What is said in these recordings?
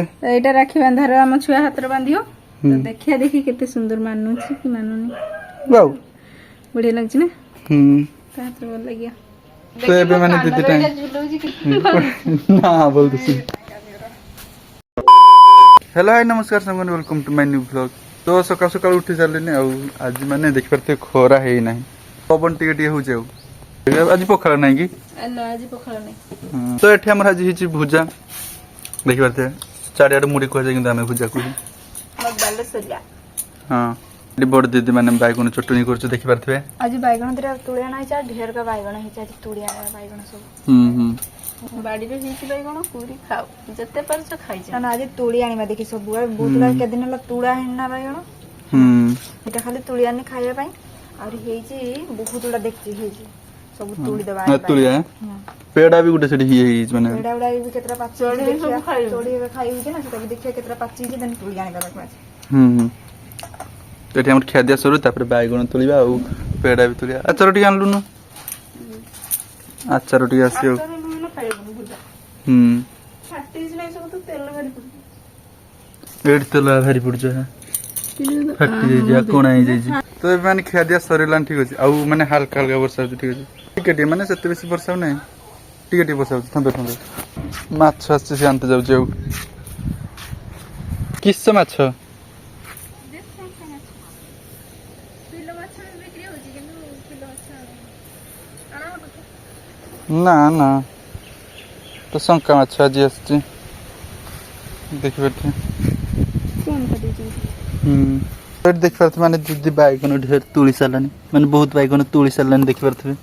एटा राखी बांधार आम छुआ हाथ बांधियो तो देखिया देखी केते सुंदर मानुछि कि मानुनी वाओ बढ़िया लागछि ना ता हाथ बोल लगिया तो एबे माने दीदी टाइम झुलौछि कि ना बोल दसी हेलो हाय नमस्कार संगन welcome to my new vlog तो सकाळ सकाळ उठी चाललेनी आ आज माने देखि परते खोरा हेई नाही पवन टिके टिके हो जाऊ आज पखाळ नाही की आज पखाळ नाही तो एठी हमर आज हिची भुजा देखि परते चारियाड मुड़ी को जाय किंतु हमें भुजा को मग बाले सरिया हां बड़ दीदी माने बैगन चटनी करछ देखि परथे आज बैगन तेरा तुड़िया नाही चा ढेर का बैगन है चा तुड़िया बैगन सब बाड़ी रे हिची बैगन पूरी खाओ जते परछ खाइ जा ना आज तुड़ी आनिबा देखि सब बहुत ला के दिन ला तुड़ा हेना बैगन एटा खाली तुड़ी आनी खाइबा पई और हेची बहुत ला देखछि हेची सब तुड़ी दबा तुड़िया पेड़ा भी गुटे सेठी हिए हिज माने पेड़ा उड़ा भी केतरा पाची देखिया चोड़ी खाइ होजे ना सेटा भी देखिया केतरा पाची जे देन तुड़ी आनी करक तो हमर खाद्य सरू तापर बैगन तुलिबा आ पेड़ा भी तुलिया अचार टी आनलु न अचार टी आसियो फाटीज नै सब तो तेल भारी पड़ एड तेल भारी पड़ जा फाटी जा कोना ही जाई तो माने खाद्य सरीलान ठीक अछि आ माने हल्का हल्का वर्षा ठीक अछि टिके माने सते बेसी वर्षा नै टिके वर्षा थंबे थंबे माछ आछे से आनते जाउ जाउ किस माछ ना ना तो शंका माछ आज आछे देखि बैठे कोन कदी छी पेट देख परथे माने दीदी बैगन ढेर तुली सालानी माने बहुत बैगन तुली सालानी देख परथे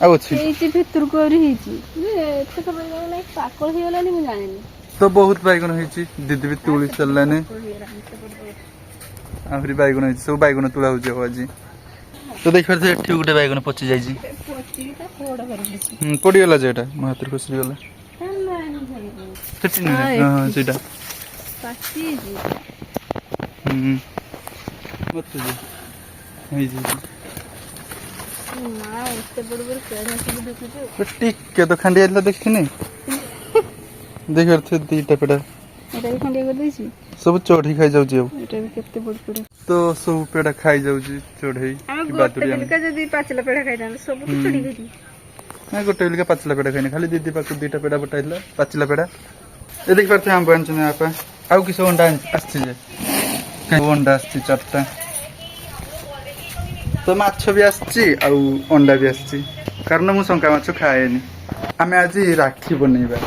आ अछि एची भितर को रि हिची एते सब बैगन नै पाकळ हि गलानी मु जानिनी तो बहुत बैगन हिची दीदी भी तुली सालानी आफरी बैगन हिची सब बैगन तुला हो जे आज तो देख परथे एठी गुटे बैगन पची जाई छी पची ता कोड कर दिसी पड़ी गला जेटा मात्र खुसरी गला सेठी हां सेटा पाची जी मत जी हाय जी मां इतने बड़ बड़ पेड़ सब देखि तो टिके तो खंडी आइला देखिनी देख रथे दीटा पेड़ा एटा भी खंडी कर देछि सब चढ़ी खाई जाउ जे एटा भी केते बड़ पेड़ तो सब पेड़ा खाई जाउ जी चढ़ई की बातुड़ी हम जदी पाचला पेड़ा खाइ दान सब तो चढ़ी गई ना गोटे लिका पाचला पेड़ा खाइने खाली दीदी पाकु दीटा पेड़ा बटाइला पाचला पेड़ा ए देख परथे हम बन छने आपा आउ किस अंडा आछि जे अंडा आछि चारटा तो माछ भी आछि आउ अंडा भी आछि कारण मु शंका माछ खाएनी हमें आज राखी बनेबा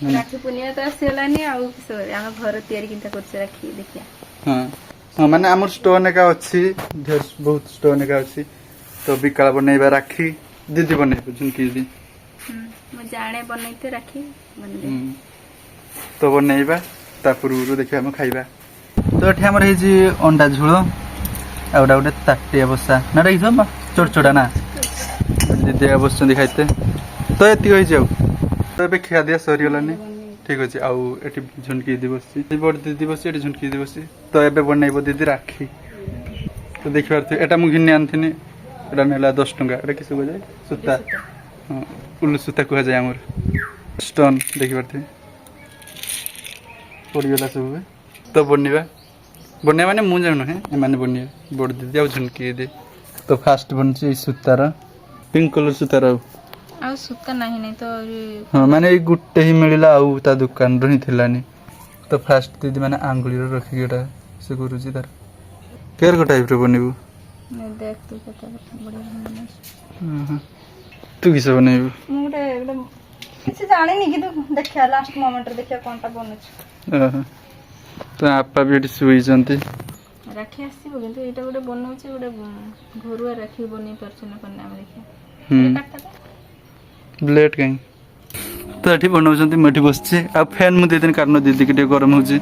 राखी पुनिया तो आसेलानी आउ किस हम घर तयारी किंता करछ राखी देखिया हां हां माने हमर स्टोन का अछि ढेर बहुत स्टोन का अछि तो बिकाला बनेबा राखी दीदी बनेबे झुनकी दी मु जाने बनैते राखी बने तो बनेबा तापुरु देखिया हम खाइबा तो एठी हमर हे जी अंडा झुलो आउडा उडे ताटिया बसा ना रही सब चोरचोड़ा ना दीदी बस दिखाइते तो एति होई जाऊ तो बे खिया दिया सरियलानी ठीक अछि आउ एठी झुनकी दी बससी बड़ दीदी बससी एठी झुनकी दी बससी तो एबे बनेबो दीदी राखी तो देखिबार थे एटा मु घिन्ने आनथिनी एटा नेला 10 टंका एटा किस हो जाय सुता हां उल्लू सुता को जाय हमर स्टोन देखिबार थे पड़ीगला सब तो बनिबा बने माने मु जानो है माने बनिए बड़ दीदी आ झुनकी दे तो फास्ट बनछि सुतार पिंक कलर सुतार आ सुता नहीं तो हां माने ए गुट्टे ही मिलिला आ ता दुकान रही थिलानी तो फास्ट दीदी माने आंगुली रो रखि गेटा से गुरुजी तार केर को टाइप रो बनिबू देख तू कत बढ़िया तू किस बनेबू मुटे एकदम किछ जाने नहीं कि तू देखिया लास्ट मोमेंट रे देखिया कोनटा बनछ तो आपा भी सुई जंती राखी आसीबो किंतु एटा गोटे बनौछि गोटे घरुआ राखी बनै परछ ना कोन नाम देखिया काटता ब्लेड कहीं तो एठी बनौछंती मठी बसछि आ फैन मु देदिन कारण दीदी के गरम होछि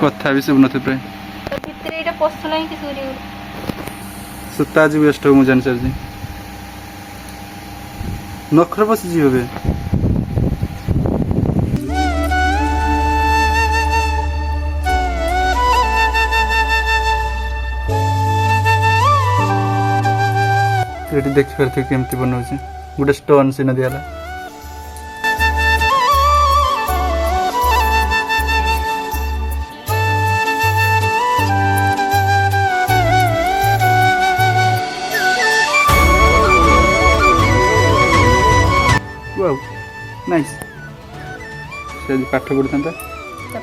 कथा भी सब नथे प्राय तो भितरे एटा पसु नाही कि सूर्य सुता जी वेस्ट हो मु जान सर जी नखर बस जी होबे एटी देख परथे केमती बनौछि गुटे स्टोन सिना दियाला ଆଜି ପାଠ ପଢ଼ିଥାନ୍ତା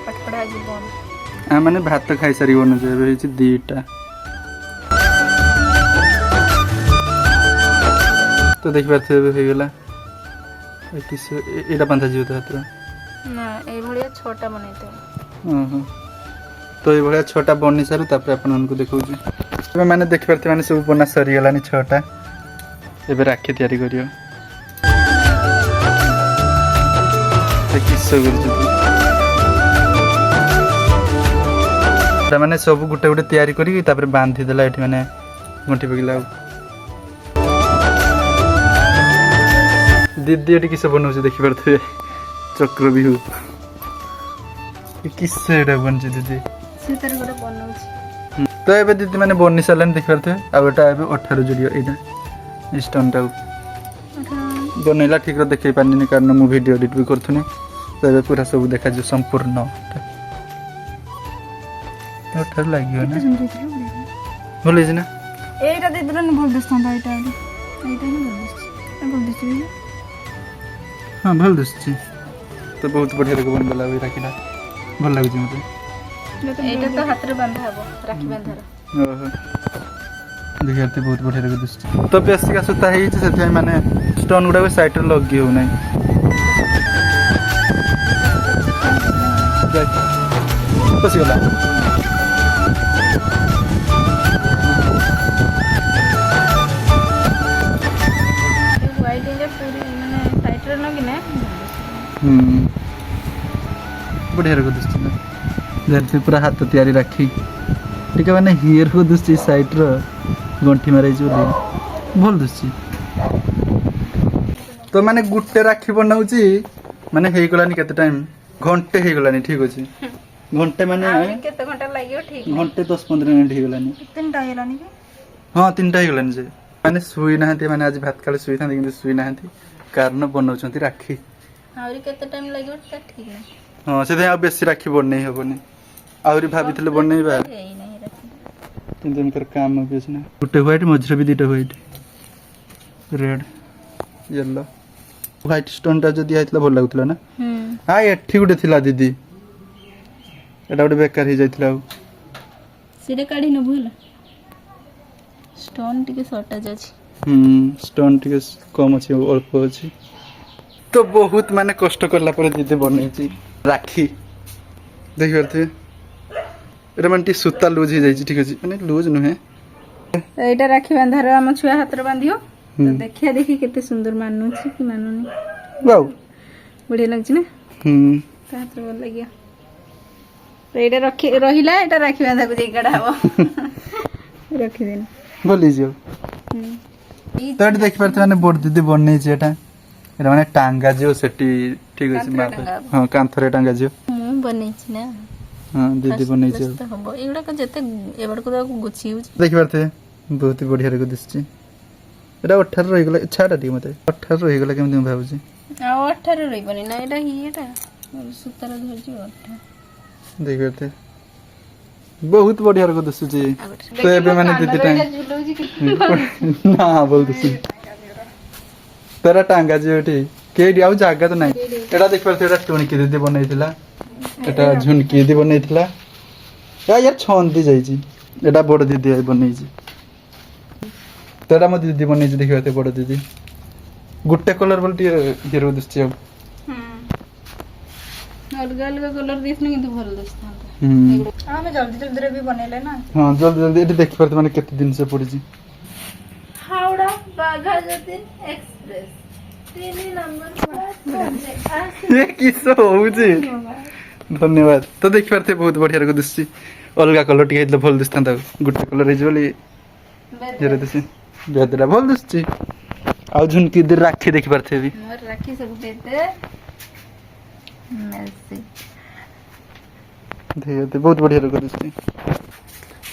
ପାଠ ପଢ଼ା ଆଜି ବନ୍ଦ। ମାନେ ଭାତ ଖାଇସାରିବନି ଯେ ଏବେ ହେଇଛି 2ଟା। ତ ଦେଖିପାରୁଥିବେ ଏବେ ହେଇଗଲା ଏଇଟା ବାନ୍ଧା ଯିବ ତ ହାତରେ ନା ଏଇଭଳିଆ 6ଟା ବନେଇଥିବ। ଓହୋ ତ ଏଇଭଳିଆ 6ଟା ବନି ସାରୁ ତାପରେ ଆପଣମାନଙ୍କୁ ଦେଖାଉଛି। ଏବେ ମାନେ ଦେଖିପାରୁଥିବେ ମାନେ ସବୁ ବନା ସରିଗଲାଣି 6ଟା। ଏବେ ରାକ୍ଷୀ ତିଆରି କରିବ। କିସ କରୁଛନ୍ତି ମାନେ ସବୁ ଗୋଟେ ଗୋଟେ ତିଆରି କରିକି ତାପରେ ବାନ୍ଧିଦେଲା ଏଠି ମାନେ ଗଣ୍ଠି ପକେଇଲା। ଆଉ ଦିଦି ଏଠି କିସ ବନଉଛି ଦେଖିପାରୁଥିବେ ଚକ୍ର ବିହୁ। କିସ ଏଇଟା ବନୁଛି ଦିଦି ସେ ତାର ଗୋଟେ ବନଉଛି। ତ ଏବେ ଦିଦି ମାନେ ବନି ସାରିଲାଣି ଦେଖିପାରୁଥିବେ। ଆଉ ଏଟା ଏବେ 18 ଯୋଡ଼ିବ ଏଇଟା ଷ୍ଟୋନଟାକୁ ବନେଇଲା ଠିକ୍ରେ ଦେଖେଇ ପାରିନି କାରଣ ମୁଁ ଭିଡ଼ିଓ ଏଡ଼ିଟ୍ ବି କରୁଥିଲି। ତ ଏବେ ପୁରା ସବୁ ଦେଖାଯିବ ସମ୍ପୂର୍ଣ୍ଣ। 18 ଲାଗିବ ନା ଭଲ ହେଇଛି ନା ଏଇଟା ଦେଇଦେଲନି ଭଲ ଦିଶନ୍ତା। ଏଇଟା ହିଁ ଭଲ ଦିଶୁଛି। ହଁ ଭଲ ଦିଶୁଛି। ତ ବହୁତ ବଢ଼ିଆ ବନିଗଲା ଏଇ ରାକ୍ଷୀଟା ଭଲ ଲାଗୁଛି ମୋତେ। ଏଇଟା ତ ହାତରେ ବାନ୍ଧା ହବ ରାକ୍ଷୀ ବାନ୍ଧାର। ଓହୋ ଦେଖିବାକୁ ବହୁତ ବଢ଼ିଆ ଦିଶୁଛି। ତ ବେଶିକା ସୂତା ହେଇଛି ସେଥିପାଇଁ ମାନେ ଷ୍ଟୋନ୍ ଗୁଡ଼ାକ ସାଇଡ଼ରେ ଲଗି ହେଉନାହିଁ। ପଶିଗଲା ବଢ଼ିଆ ଦିଶୁଛି ନା ଯେମିତି ପୁରା ହାତ ତିଆରି ରାକ୍ଷୀ ଟିକେ ମାନେ ହିୟରକୁ ଦିଶୁଛି ସାଇଡ଼ର ଗଣ୍ଠି ମାରାଇଛି ବୋଲି ଭଲ ଦିଶୁଛି। ତ ମାନେ ଗୋଟେ ରାକ୍ଷୀ ବନାଉଛି ମାନେ ହେଇଗଲାନି କେତେ ଟାଇମ୍ ଘଣ୍ଟେ ହେଇଗଲାନି। ଠିକ୍ ଅଛି ଘଣ୍ଟେ ମାନେ କେତେ ଘଣ୍ଟା ଲାଗିବ ଠିକ୍ ଘଣ୍ଟେ 10-15 ମିନିଟ୍ ହେଇଗଲାନି। 3ଟା ହେଇଗଲାନି କି? ହଁ 3ଟା ହେଇଗଲାନି ଯେ ମାନେ ଶୋଇ ନାହାନ୍ତି। ମାନେ ଆଜି ଭାତ ଖାଲି ଶୋଇଥାନ୍ତି କିନ୍ତୁ ଶୋଇ ନାହାନ୍ତି କାରଣ ବନାଉଛନ୍ତି ରାକ୍ଷୀ। ଆହୁରି କେତେ ଟାଇମ୍ ଲାଗିବ ସେଟା ଠିକ୍ ନାହିଁ। ହଁ ସେଥିପାଇଁ ଆଉ ବେଶୀ ରାକ୍ଷୀ ବନେଇ ହବନି। ଆହୁରି ଭାବିଥିଲେ ବନେଇବା କିନ୍ତୁ ଏମିତିର କାମ ବି ଅଛି ନା। ଗୋଟେ ହ୍ୱାଇଟ୍ ମଝିରେ ବି 2ଟା ହ୍ୱାଇଟ୍ ରେଡ୍ ୟେଲୋ ହ୍ୱାଇଟ୍ ଷ୍ଟୋନଟା ଯଦି ହେଇଥିଲା ଭଲ ଲାଗୁଥିଲା ନା। ଏଠି ଗୋଟେ ଥିଲା ଦିଦି ଏଟା ଗୋଟେ ବେକାର ହେଇଯାଇଥିଲା। ଆଉ ସେଟା କାଢି ନବୁ ହେଲା। ଷ୍ଟୋନ୍ ଟିକେ ସର୍ଟେଜ୍ ଅଛି। ଷ୍ଟୋନ୍ ଟିକେ କମ୍ ଅଛି ଅଳ୍ପ ଅଛି। ତ ବହୁତ ମାନେ କଷ୍ଟ କଲା ପରେ ଦିଦି ବନେଇଛି ରାକ୍ଷୀ ଦେଖିପାରୁଥିବେ। ଏଟା ମାନେ ଟିକେ ସୂତା ଲୁଜ୍ ହେଇଯାଇଛି। ଠିକ୍ ଅଛି ମାନେ ଲୁଜ୍ ନୁହେଁ। ଏଇଟା ରାକ୍ଷୀ ବାନ୍ଧାର ଆମ ଛୁଆ ହାତରେ ବାନ୍ଧିବ। ଦେଖିଆ ଦେଖି କେତେ ସୁନ୍ଦର ମାନୁଛି କି ମାନୁନି। ବଢିଆ ଲାଗୁଛି ନା ତା ହାତରେ ଭଲ ଲାଗିବ। ଏଇଟା ରହିଲା ଏଇଟା ରାକ୍ଷୀ ବାନ୍ଧାକୁ ଦେଇ କାଢା ହବ। ରଖିଦେନି ଭଲ ହେଇଯିବ। ତ ଏଠି ଦେଖିପାରୁଥିବେ ମାନେ ବଡ଼ ଦିଦି ବନେଇଛି ଏଟା ମାନେ ଟାଙ୍ଗା ଯିବ ସେଠି। ଠିକ୍ ଅଛି ହଁ କାନ୍ଥରେ ଟାଙ୍ଗା ଯିବ। ମୁଁ ବନେଇଛି ନା। ହଁ ଦିଦି ବନେଇଛି ହବ ଏଗୁଡାକ ଯେତେ ଏବାଡକୁ ଗୁଛି ହଉଛି ଦେଖିପାରୁଥିବେ ବହୁତ ବଢିଆ ଦିଶୁଛି। ଏଟା 18 ରହିଗଲା ଛାଡା ଟିକେ ମତେ 18 ରହିଗଲା କେମିତି ମୁଁ ଭାବୁଛି। ଆଉ 18 ରହିବନି ନା ଏଟା ଇଏଟା ସୂତାର ଧରିଯିବ 18 ଦେଖିପାରୁଥିବେ ବହୁତ ବଢିଆ ଦିଶୁଛି। ତ ଏବେ ମାନେ ଦିଦି ନା ଭଲ ଦିଶୁଛି। ତେରା ଟାଙ୍ଗା ଯିବ ଏଠି କେଇଠି ଆଉ ଜାଗା ତ ନାହିଁ। ଏଟା ଦେଖିପାରୁଥିବେ ଏଟା ଟୁଣିକି ଦିଦି ବନେଇଥିଲା। ଏଟା ଝୁନକି ଦିଦି ବନେଇଥିଲା। ୟାର ଛନ୍ଦି ଯାଇଛି। ଏଟା ବଡ ଦିଦି ବନେଇଛି। ତ ଏଟା ମୋ ଦିଦି ବନେଇଛି ଦେଖିପାରୁଥିବେ ବଡ ଦିଦି। ଗୋଟେ କଲର ବୋଲି ଟିକେ ହିରୋ ଦିଶୁଛି। ଆଉ ଅଲଗା ଅଲଗା କଲର ଦେଇଥିଲେ କିନ୍ତୁ ଭଲ ଦିଶିଥାନ୍ତା। ଆମେ ଜଲ୍ଦି ଜଲ୍ଦିରେ ବି ବନେଇଲେ ନା। ହଁ ଜଲ୍ଦି ଜଲ୍ଦି ଏଠି ଦେଖିପାରୁଥିବେ ମାନେ କେତେ ଜିନିଷ ପଡିଛି। ହାଉଡା ବାଘା ଯତୀନ ଏକ୍ସପ୍ରେସ 3 ନମ୍ବର କିସ ହଉଛି। ଧନ୍ୟବାଦ। ତ ଦେଖିପାରୁଥିବେ ବହୁତ ବଢିଆ ଦିଶୁଛି। ଅଲଗା କଲର ଟିକେ ହେଇଥିଲେ ଭଲ ଦିଶିଥାନ୍ତା। ଗୋଟେ କଲର ହେଇଛି ବୋଲି ବେଦରା ଭଲ ଦିଶୁଛି। ଆଉ ଝୁନକି ଦି ରାକ୍ଷୀ ଦେଖିପାରୁଥିବେ ବି ମୋର ରାକ୍ଷୀ ସବୁ ବେଦେ ମେସି ବହୁତ ବଢିଆ ଦିଶୁଛି।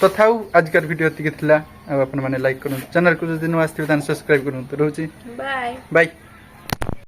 ତଥାଉ ଆଜିକାର ଭିଡିଓ ଏତିକି ଥିଲା। ଆଉ ଆପଣମାନେ ଲାଇକ୍ କରନ୍ତୁ ଚ୍ୟାନେଲକୁ ଯଦି ନୂଆ ଆସିଥିବେ ତାହେଲେ ସବସ୍କ୍ରାଇବ କରନ୍ତୁ। ରହୁଛି ବାଏ।